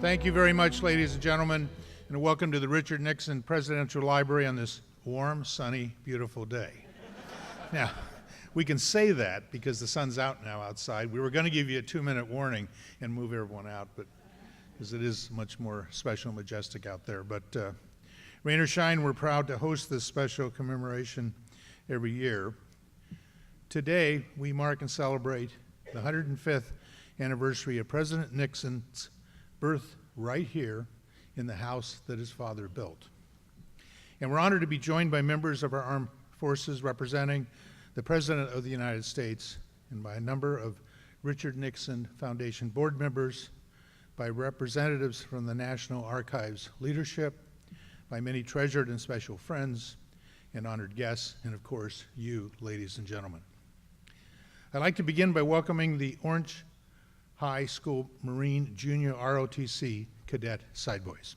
Thank you very much, ladies and gentlemen, and welcome to the Richard Nixon Presidential Library on this warm, sunny, beautiful day. Now, we can say that because the sun's out now outside. We were going to give you a 2-minute warning and move everyone out, but because it is much more special and majestic out there. But rain or shine, we're proud to host this special commemoration every year. Today, we mark and celebrate the 105th anniversary of President Nixon's birth right here in the house that his father built. And we're honored to be joined by members of our armed forces representing the President of the United States and by a number of Richard Nixon Foundation board members, by representatives from the National Archives leadership, by many treasured and special friends and honored guests, and of course, you, ladies and gentlemen. I'd like to begin by welcoming the Orange High School Marine Junior ROTC Cadet Sideboys.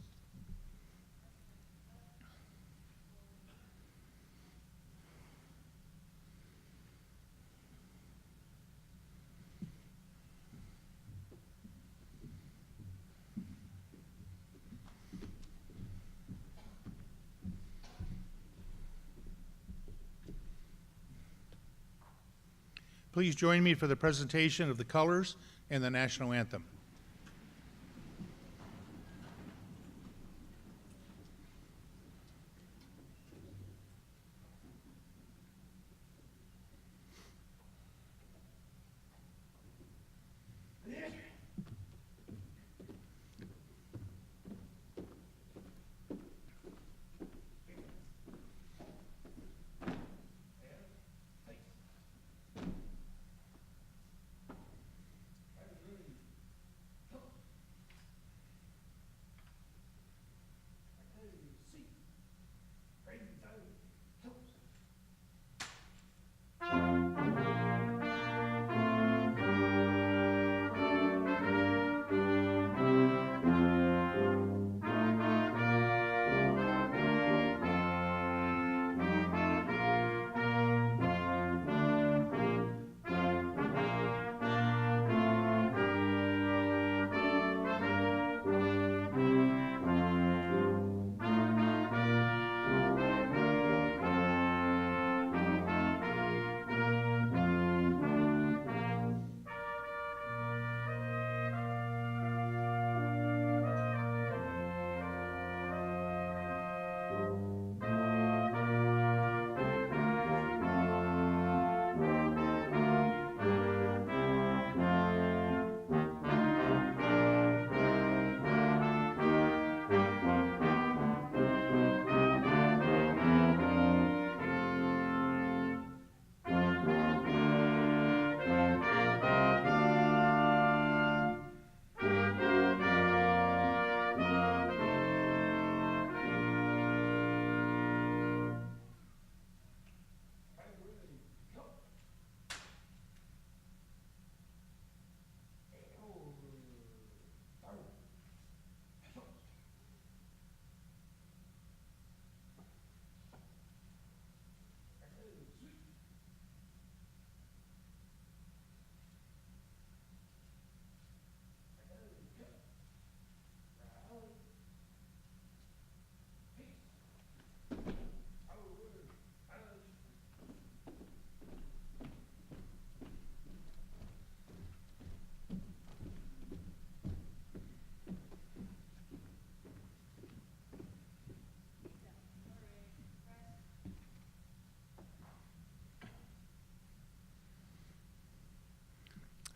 Please join me for the presentation of the colors and the National Anthem.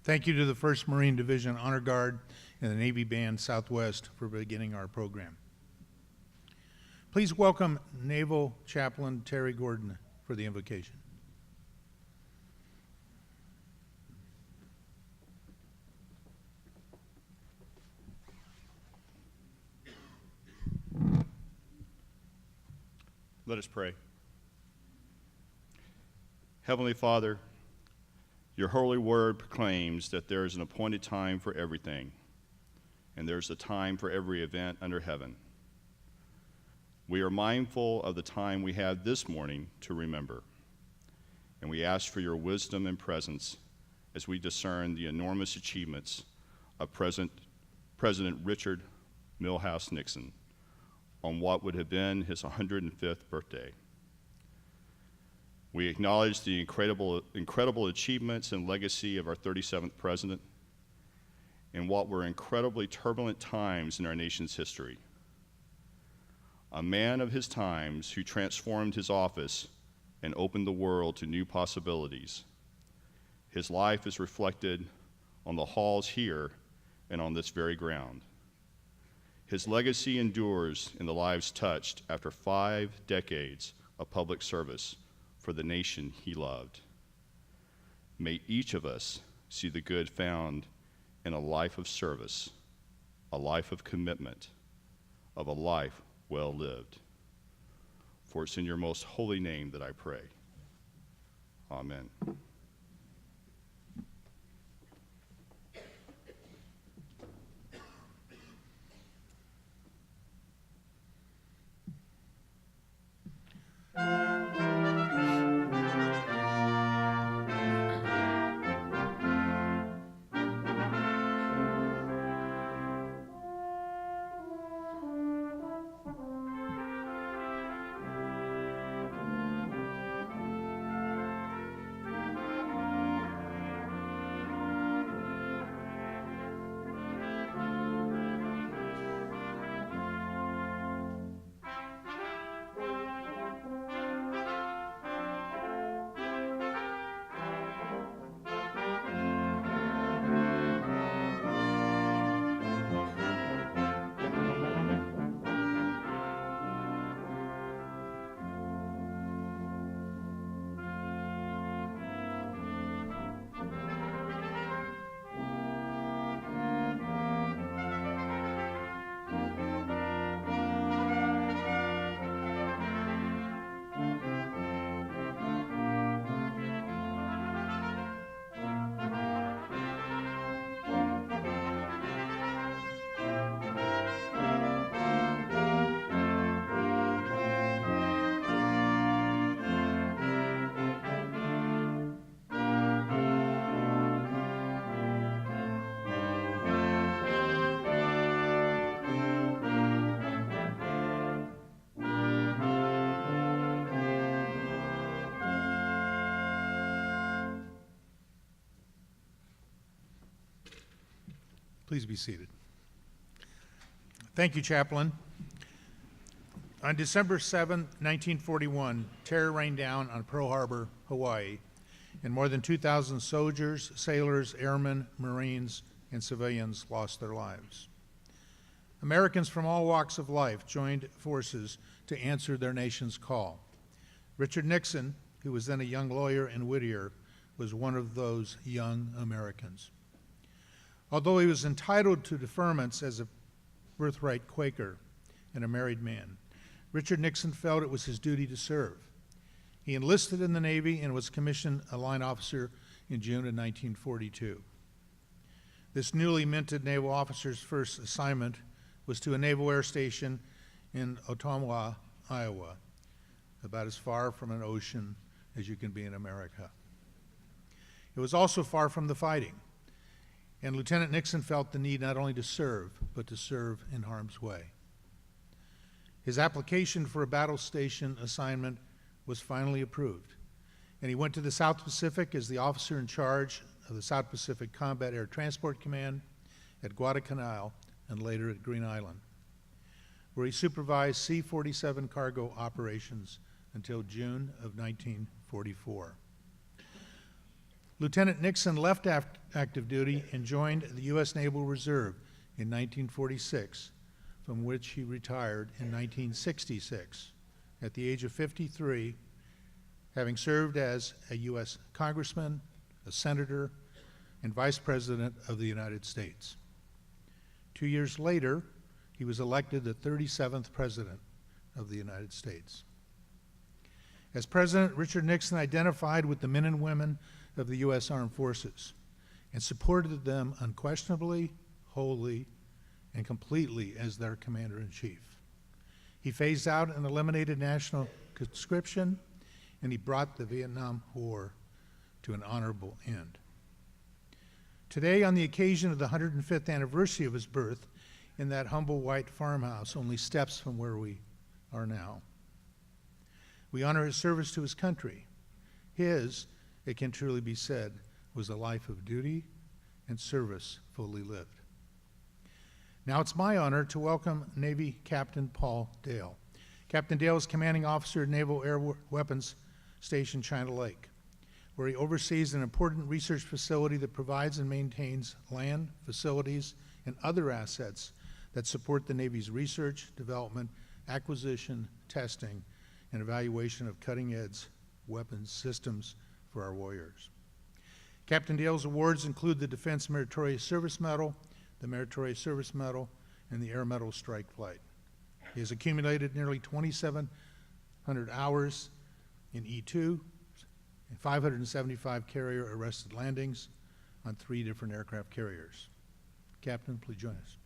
Thank you to the 1st Marine Division Honor Guard and the Navy Band Southwest for beginning our program. Please welcome Naval Chaplain Terry Gordon for the invocation. Let us pray. Heavenly Father, your holy word proclaims that there is an appointed time for everything, and there's a time for every event under heaven. We are mindful of the time we have this morning to remember, and we ask for your wisdom and presence as we discern the enormous achievements of President Richard Milhouse Nixon on what would have been his 105th birthday. We acknowledge the incredible achievements and legacy of our 37th president in what were incredibly turbulent times in our nation's history. A man of his times who transformed his office and opened the world to new possibilities. His life is reflected on the halls here and on this very ground. His legacy endures in the lives touched after 5 decades of public service for the nation he loved. May each of us see the good found in a life of service, a life of commitment, of a life well lived. For it's in your most holy name that I pray. Amen. Please be seated. Thank you, Chaplain. On December 7, 1941, terror rained down on Pearl Harbor, Hawaii, and more than 2,000 soldiers, sailors, airmen, Marines, and civilians lost their lives. Americans from all walks of life joined forces to answer their nation's call. Richard Nixon, who was then a young lawyer in Whittier, was one of those young Americans. Although he was entitled to deferments as a birthright Quaker and a married man, Richard Nixon felt it was his duty to serve. He enlisted in the Navy and was commissioned a line officer in June of 1942. This newly minted naval officer's first assignment was to a naval air station in Ottumwa, Iowa, about as far from an ocean as you can be in America. It was also far from the fighting. And Lieutenant Nixon felt the need not only to serve, but to serve in harm's way. His application for a battle station assignment was finally approved, and he went to the South Pacific as the officer in charge of the South Pacific Combat Air Transport Command at Guadalcanal and later at Green Island, where he supervised C-47 cargo operations until June of 1944. Lieutenant Nixon left active duty and joined the U.S. Naval Reserve in 1946, from which he retired in 1966 at the age of 53, having served as a U.S. congressman, a senator, and vice president of the United States. 2 years later, he was elected the 37th president of the United States. As president, Richard Nixon identified with the men and women of the U.S. Armed Forces and supported them unquestionably, wholly, and completely as their commander-in-chief. He phased out and eliminated national conscription, and he brought the Vietnam War to an honorable end. Today, on the occasion of the 105th anniversary of his birth, in that humble white farmhouse only steps from where we are now. We honor his service to his country. His, it can truly be said, was a life of duty and service fully lived. Now it's my honor to welcome Navy Captain Paul Dale. Captain Dale is commanding officer at Naval Air Weapons Station China Lake, where he oversees an important research facility that provides and maintains land, facilities, and other assets that support the Navy's research, development, acquisition, testing, and evaluation of cutting-edge weapons systems for our warriors. Captain Dale's awards include the Defense Meritorious Service Medal, the Meritorious Service Medal, and the Air Medal Strike Flight. He has accumulated nearly 2,700 hours in E2 and 575 carrier arrested landings on 3 different aircraft carriers. Captain, please join us.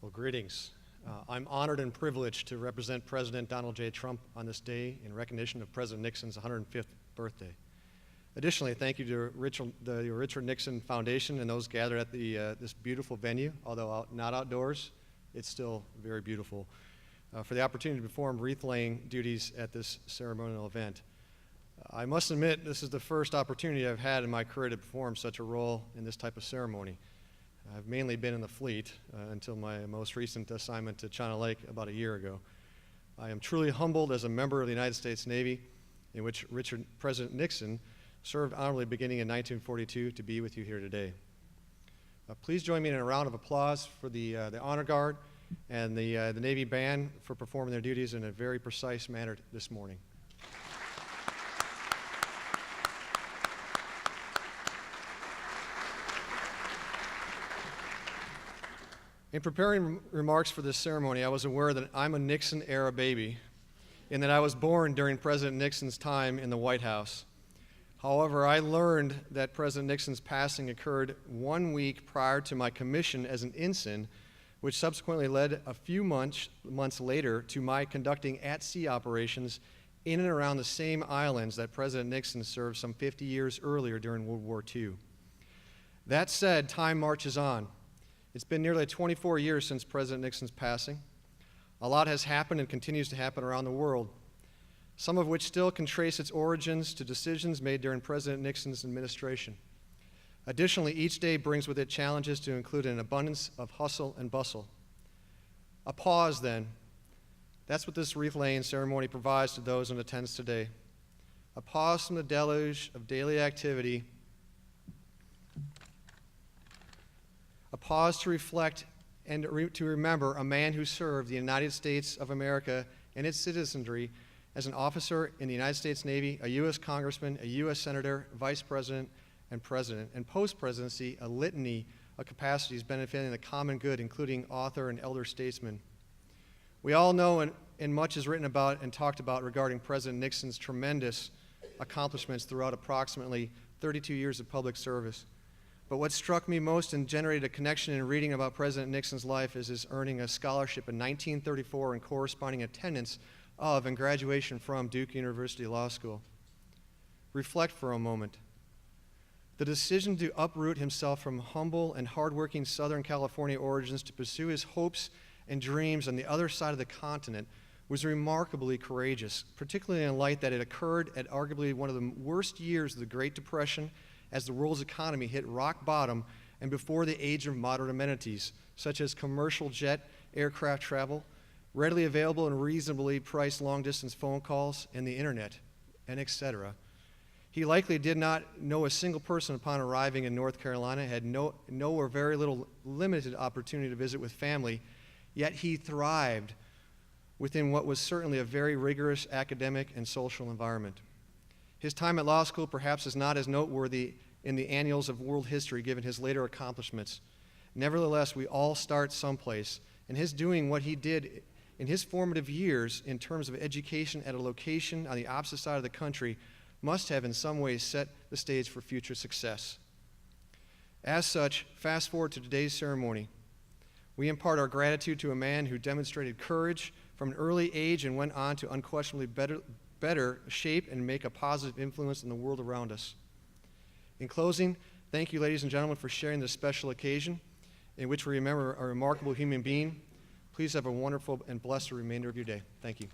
Well, greetings. I'm honored and privileged to represent President Donald J. Trump on this day in recognition of President Nixon's 105th birthday. Additionally, thank you to the Richard Nixon Foundation and those gathered at this beautiful venue, although not outdoors, it's still very beautiful, for the opportunity to perform wreath-laying duties at this ceremonial event. I must admit, this is the first opportunity I've had in my career to perform such a role in this type of ceremony. I've mainly been in the fleet until my most recent assignment to China Lake about a year ago. I am truly humbled as a member of the United States Navy, in which President Nixon served honorably beginning in 1942, to be with you here today. Please join me in a round of applause for the Honor Guard and the Navy Band for performing their duties in a very precise manner this morning. In preparing remarks for this ceremony, I was aware that I'm a Nixon-era baby and that I was born during President Nixon's time in the White House. However, I learned that President Nixon's passing occurred 1 week prior to my commission as an ensign, which subsequently led a few months later to my conducting at-sea operations in and around the same islands that President Nixon served some 50 years earlier during World War II. That said, time marches on. It's been nearly 24 years since President Nixon's passing. A lot has happened and continues to happen around the world, some of which still can trace its origins to decisions made during President Nixon's administration. Additionally, each day brings with it challenges to include an abundance of hustle and bustle. A pause, then. That's what this wreath-laying ceremony provides to those in attendance today. A pause from the deluge of daily activity. A pause to reflect and to remember a man who served the United States of America and its citizenry as an officer in the United States Navy, a U.S. congressman, a U.S. senator, vice president, and president, and post-presidency, a litany of capacities benefiting the common good, including author and elder statesman. We all know and much is written about and talked about regarding President Nixon's tremendous accomplishments throughout approximately 32 years of public service. But what struck me most and generated a connection in reading about President Nixon's life is his earning a scholarship in 1934 and corresponding attendance of and graduation from Duke University Law School. Reflect for a moment. The decision to uproot himself from humble and hardworking Southern California origins to pursue his hopes and dreams on the other side of the continent was remarkably courageous, particularly in light that it occurred at arguably one of the worst years of the Great Depression, as the world's economy hit rock bottom and before the age of modern amenities, such as commercial jet aircraft travel, readily available and reasonably priced long-distance phone calls, and the internet, and etc. He likely did not know a single person upon arriving in North Carolina, had no or very little limited opportunity to visit with family, yet he thrived within what was certainly a very rigorous academic and social environment. His time at law school perhaps is not as noteworthy in the annals of world history given his later accomplishments. Nevertheless, we all start someplace, and his doing what he did in his formative years in terms of education at a location on the opposite side of the country must have in some ways set the stage for future success. As such, fast forward to today's ceremony. We impart our gratitude to a man who demonstrated courage from an early age and went on to unquestionably better shape and make a positive influence in the world around us. In closing, thank you, ladies and gentlemen, for sharing this special occasion in which we remember a remarkable human being. Please have a wonderful and blessed remainder of your day. Thank you.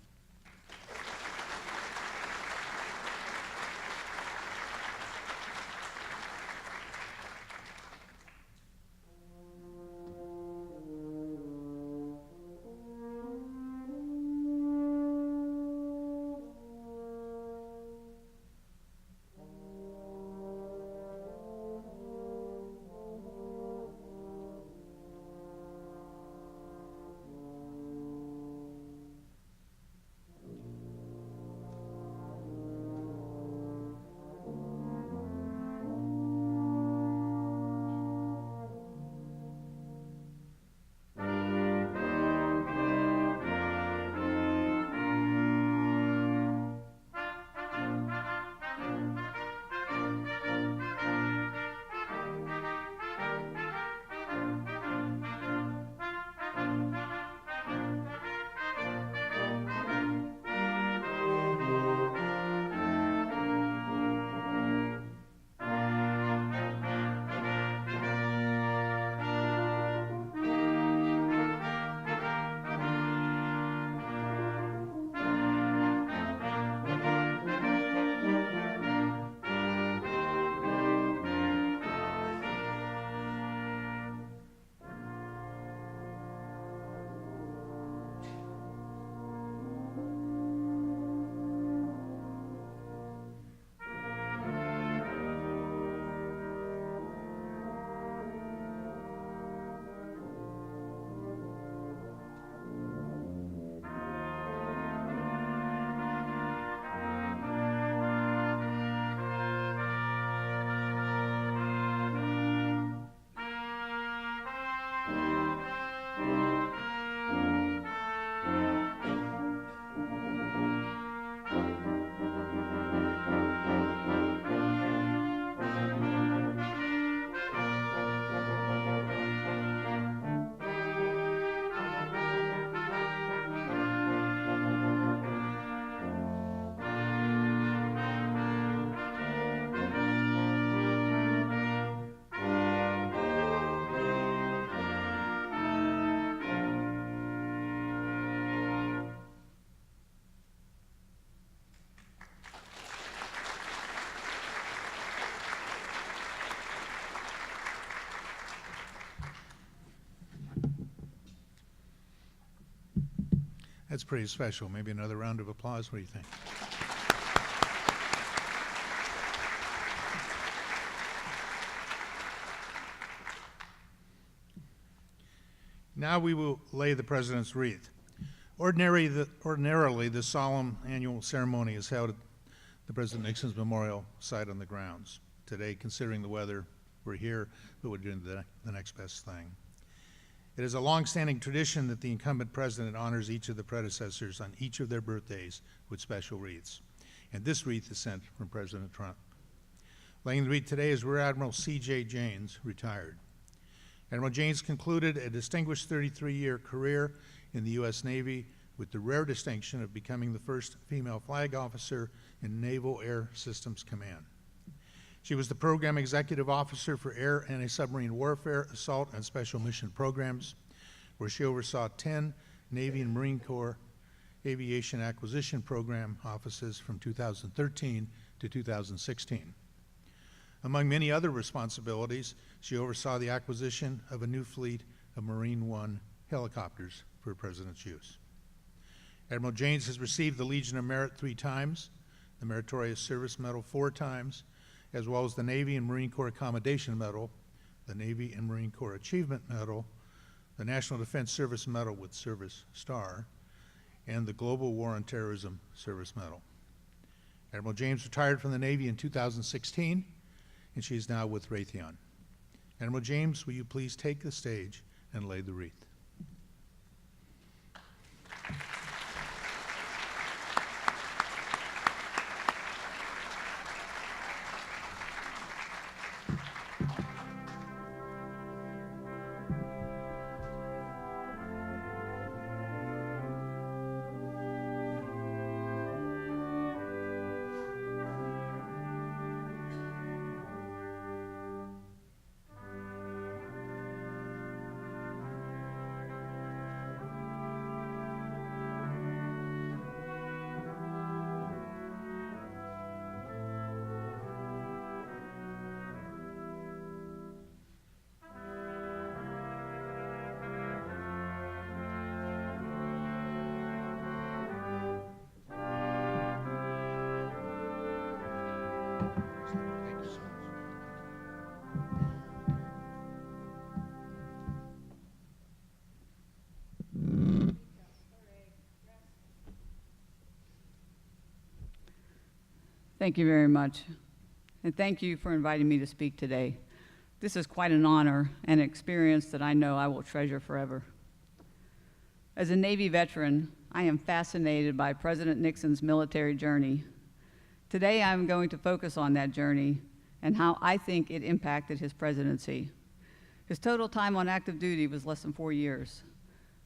That's pretty special. Maybe another round of applause. What do you think? Now we will lay the President's wreath. Ordinarily, this solemn annual ceremony is held at the President Nixon's memorial site on the grounds. Today, considering the weather, we're here, but we're doing the next best thing. It is a long-standing tradition that the incumbent president honors each of the predecessors on each of their birthdays with special wreaths. And this wreath is sent from President Trump. Laying the wreath today is Rear Admiral C.J. Jaynes, retired. Admiral Jaynes concluded a distinguished 33-year career in the U.S. Navy with the rare distinction of becoming the first female flag officer in Naval Air Systems Command. She was the Program Executive Officer for Air Anti-Submarine Warfare, Assault, and Special Mission Programs, where she oversaw 10 Navy and Marine Corps Aviation Acquisition Program offices from 2013 to 2016. Among many other responsibilities, she oversaw the acquisition of a new fleet of Marine One helicopters for President's use. Admiral Jaynes has received the Legion of Merit 3 times, the Meritorious Service Medal 4 times, as well as the Navy and Marine Corps Accommodation Medal, the Navy and Marine Corps Achievement Medal, the National Defense Service Medal with Service Star, and the Global War on Terrorism Service Medal. Admiral Jaynes retired from the Navy in 2016, and she is now with Raytheon. Admiral Jaynes, will you please take the stage and lay the wreath? Thank you so much. Thank you very much. And thank you for inviting me to speak today. This is quite an honor and experience that I know I will treasure forever. As a Navy veteran, I am fascinated by President Nixon's military journey. Today, I'm going to focus on that journey and how I think it impacted his presidency. His total time on active duty was less than 4 years,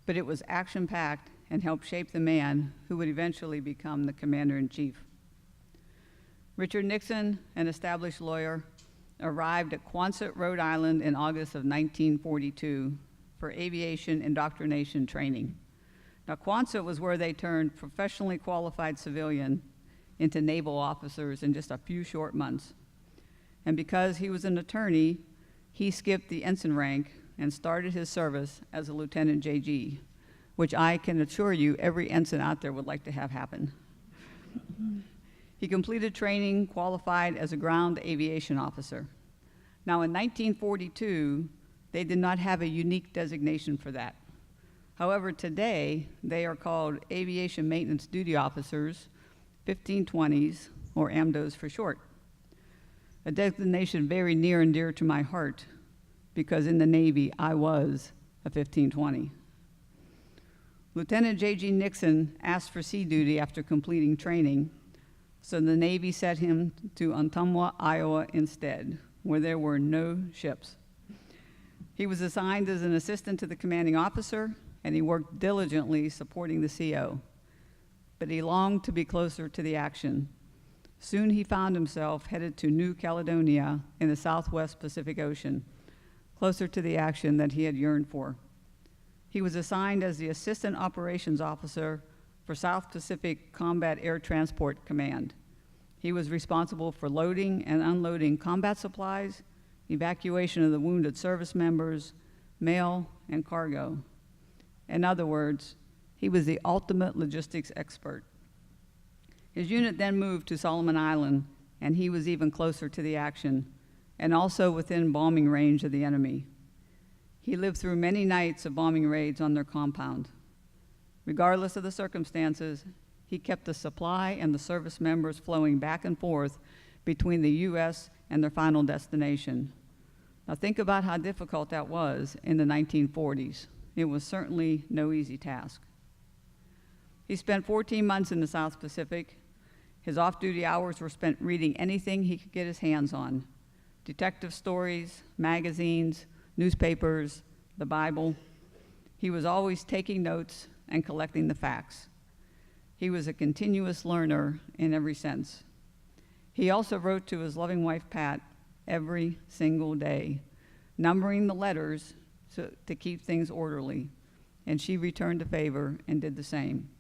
but it was action-packed and helped shape the man who would eventually become the commander-in-chief. Richard Nixon, an established lawyer, arrived at Quintet, Rhode Island in August of 1942 for aviation indoctrination training. Now, Quintet was where they turned professionally qualified civilian into naval officers in just a few short months. And because he was an attorney, he skipped the ensign rank and started his service as a Lieutenant JG, which I can assure you every ensign out there would like to have happen. He completed training, qualified as a ground aviation officer. Now, in 1942, they did not have a unique designation for that. However, today, they are called Aviation Maintenance Duty Officers, 1520s, or AMDOs for short. A designation very near and dear to my heart, because in the Navy, I was a 1520. Lieutenant J.G. Nixon asked for sea duty after completing training, so the Navy sent him to Ottumwa, Iowa instead, where there were no ships. He was assigned as an assistant to the commanding officer, and he worked diligently supporting the CO. But he longed to be closer to the action. Soon he found himself headed to New Caledonia in the Southwest Pacific Ocean, closer to the action that he had yearned for. He was assigned as the Assistant Operations Officer for South Pacific Combat Air Transport Command. He was responsible for loading and unloading combat supplies, evacuation of the wounded service members, mail, and cargo. In other words, he was the ultimate logistics expert. His unit then moved to Solomon Island, and he was even closer to the action, and also within bombing range of the enemy. He lived through many nights of bombing raids on their compound. Regardless of the circumstances, he kept the supply and the service members flowing back and forth between the U.S. and their final destination. Now think about how difficult that was in the 1940s. It was certainly no easy task. He spent 14 months in the South Pacific. His off-duty hours were spent reading anything he could get his hands on: detective stories, magazines, newspapers, the Bible. He was always taking notes and collecting the facts. He was a continuous learner in every sense. He also wrote to his loving wife, Pat, every single day, numbering the letters to keep things orderly, and she returned the favor and did the same.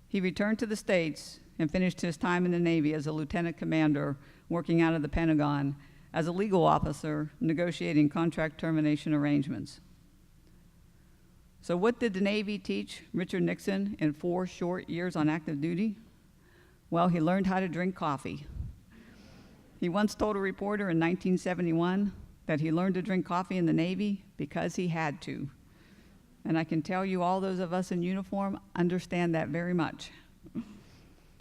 He returned to the States and finished his time in the Navy as a lieutenant commander working out of the Pentagon as a legal officer negotiating contract termination arrangements. So what did the Navy teach Richard Nixon in 4 short years on active duty? Well, he learned how to drink coffee. He once told a reporter in 1971 that he learned to drink coffee in the Navy because he had to. And I can tell you all those of us in uniform understand that very much.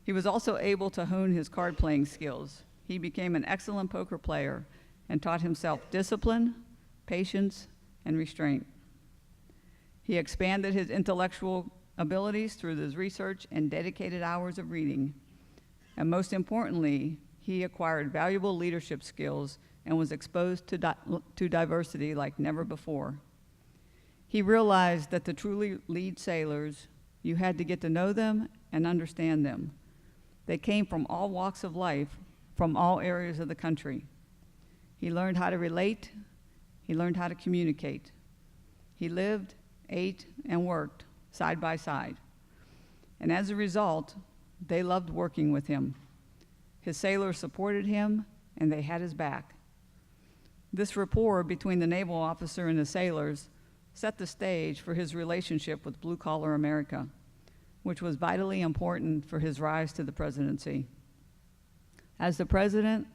He was also able to hone his card-playing skills. He became an excellent poker player and taught himself discipline, patience, and restraint. He expanded his intellectual abilities through his research and dedicated hours of reading. And most importantly, he acquired valuable leadership skills and was exposed to diversity like never before. He realized that to truly lead sailors, you had to get to know them and understand them. They came from all walks of life, from all areas of the country. He learned how to relate. He learned how to communicate. He lived, ate, and worked side by side. And as a result, they loved working with him. His sailors supported him, and they had his back. This rapport between the naval officer and the sailors set the stage for his relationship with blue-collar America, which was vitally important for his rise to the presidency. As the president,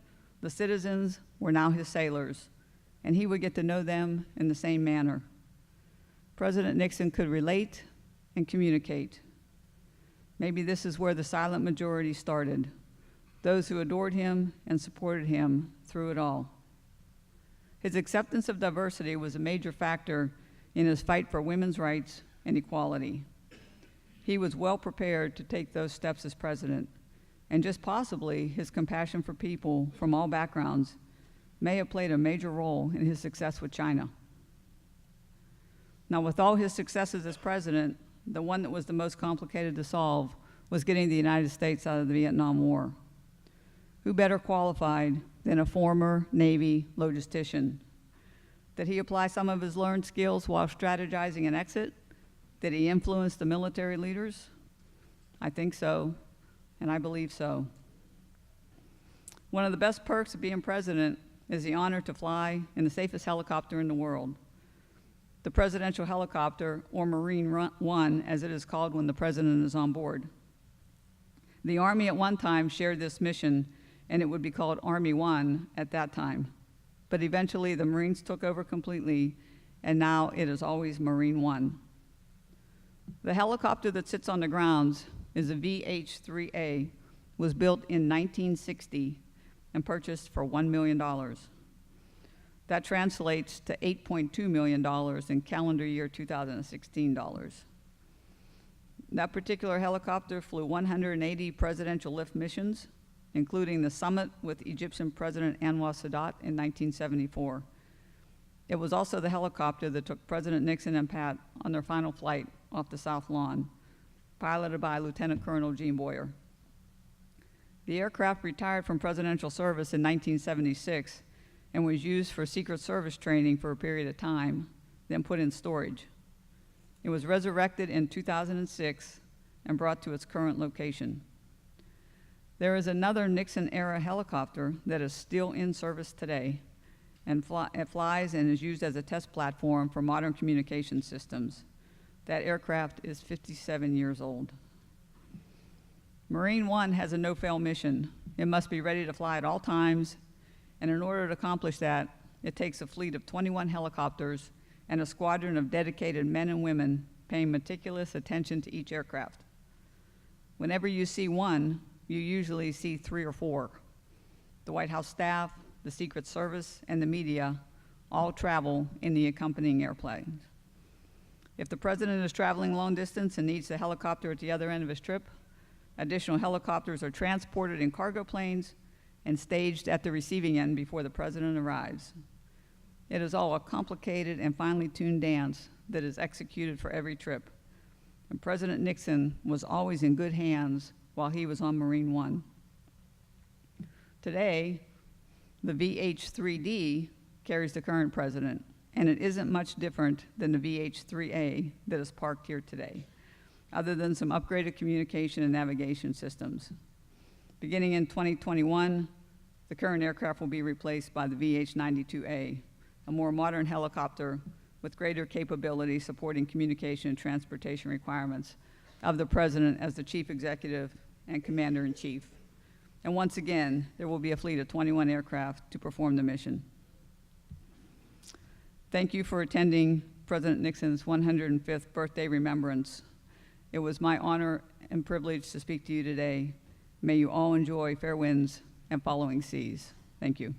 the citizens were now his sailors, and he would get to know them in the same manner. President Nixon could relate and communicate. Maybe this is where the silent majority started, those who adored him and supported him through it all. His acceptance of diversity was a major factor in his fight for women's rights and equality. He was well prepared to take those steps as president, and just possibly his compassion for people from all backgrounds may have played a major role in his success with China. Now, with all his successes as president, the one that was the most complicated to solve was getting the United States out of the Vietnam War. Who better qualified than a former Navy logistician? Did he apply some of his learned skills while strategizing an exit? Did he influence the military leaders? I think so, and I believe so. One of the best perks of being president is the honor to fly in the safest helicopter in the world. The presidential helicopter, or Marine One, as it is called when the president is on board. The Army at one time shared this mission, and it would be called Army One at that time. But eventually the Marines took over completely, and now it is always Marine One. The helicopter that sits on the grounds is a VH-3A, was built in 1960 and purchased for $1 million. That translates to $8.2 million in calendar year 2016 dollars. That particular helicopter flew 180 presidential lift missions, including the summit with Egyptian President Anwar Sadat in 1974. It was also the helicopter that took President Nixon and Pat on their final flight off the South Lawn, piloted by Lieutenant Colonel Gene Boyer. The aircraft retired from presidential service in 1976 and was used for Secret Service training for a period of time, then put in storage. It was resurrected in 2006 and brought to its current location. There is another Nixon-era helicopter that is still in service today, and it flies and is used as a test platform for modern communication systems. That aircraft is 57 years old. Marine One has a no-fail mission. It must be ready to fly at all times, and in order to accomplish that, it takes a fleet of 21 helicopters and a squadron of dedicated men and women paying meticulous attention to each aircraft. Whenever you see one, you usually see 3 or 4. The White House staff, the Secret Service, and the media all travel in the accompanying airplanes. If the president is traveling long distance and needs a helicopter at the other end of his trip, additional helicopters are transported in cargo planes and staged at the receiving end before the president arrives. It is all a complicated and finely tuned dance that is executed for every trip. And President Nixon was always in good hands while he was on Marine One. Today, the VH-3D carries the current president, and it isn't much different than the VH-3A that is parked here today, other than some upgraded communication and navigation systems. Beginning in 2021, the current aircraft will be replaced by the VH-92A, a more modern helicopter with greater capability supporting communication and transportation requirements of the president as the chief executive and commander-in-chief. And once again, there will be a fleet of 21 aircraft to perform the mission. Thank you for attending President Nixon's 105th birthday remembrance. It was my honor and privilege to speak to you today. May you all enjoy fair winds and following seas. Thank you.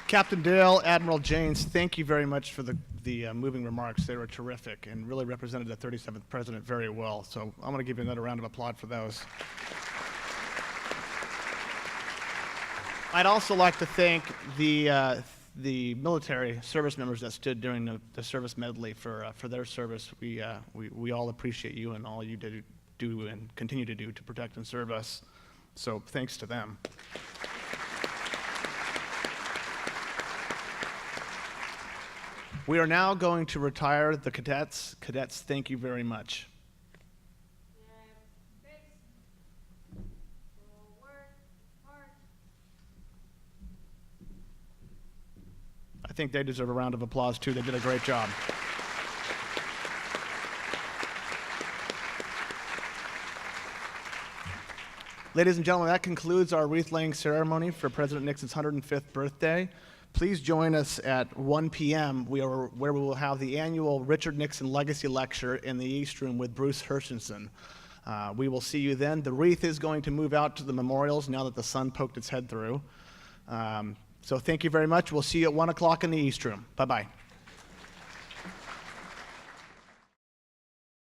Captain Dale, Admiral Jaynes, thank you very much for the moving remarks. They were terrific and really represented the 37th President very well. So I'm going to give you another round of applause for those. I'd also like to thank the military service members that stood during the service medley for their service. We all appreciate you and all you do and continue to do to protect and serve us. So thanks to them. We are now going to retire the cadets. Cadets, thank you very much. I think they deserve a round of applause too. They did a great job. Ladies and gentlemen, that concludes our wreath-laying ceremony for President Nixon's 105th birthday. Please join us at 1 p.m. where we will have the annual Richard Nixon Legacy Lecture in the East Room with Bruce Hershenson. We will see you then. The wreath is going to move out to the memorials now that the sun poked its head through. So thank you very much. We'll see you at 1 o'clock in the East Room. Bye-bye.